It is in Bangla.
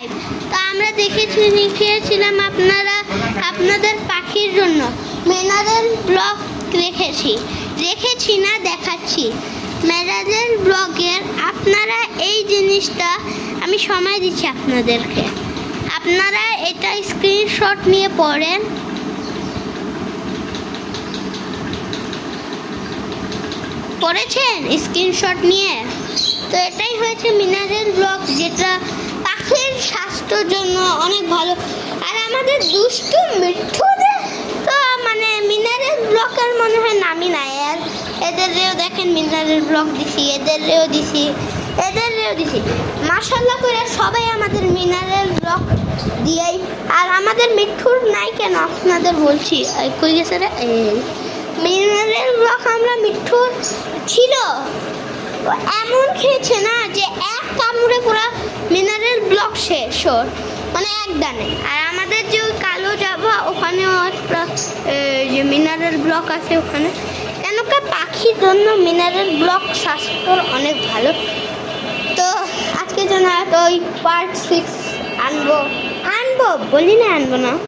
তো আমরা দেখিয়েছিলাম আপনাদের পাখির জন্য মিনারেল ব্লক রেখেছি না দেখাচ্ছি। মিনারেল ব্লকের আপনারা এই জিনিসটা আমি সময় দিচ্ছি আপনাদেরকে, আপনারা এটা স্ক্রিনশট নিয়ে পড়েন। পড়েছেন স্ক্রিনশট নিয়ে? তো এটাই হয়েছে মিনারেল ব্লক, যেটা পাখির স্বাস্থ্যের জন্য অনেক ভালো। আর আমাদের দুষ্টু মিঠুদের তো মানে মিনারেল ব্লকের মনে হয় নামই নাই। আর এদেরও দেখেন মিনারেল ব্লক দিছি, এদেরও দিছি। মাশাআল্লাহ করে সবাই আমাদের মিনারেল ব্লক দিয়েই। আর আমাদের মিঠুর নাই কেন আপনাদের বলছি, কই গেছে রে? মিনারেল ব্লক আমরা মিঠুর ছিল, এমন খেয়েছে না যে এক কামড়ে পুরো মিনারেল ব্লক শেষ ওর, মানে এক দানে। আর আমাদের যে ওই কালো জাভা ওখানেও একটা যে মিনারেল ব্লক আছে ওখানে, কেন কি পাখির জন্য মিনারেল ব্লক স্বাস্থ্যর অনেক ভালো। তো আজকের জন্য ওই পার্ট 6 আনবো বলি না, আনবো না।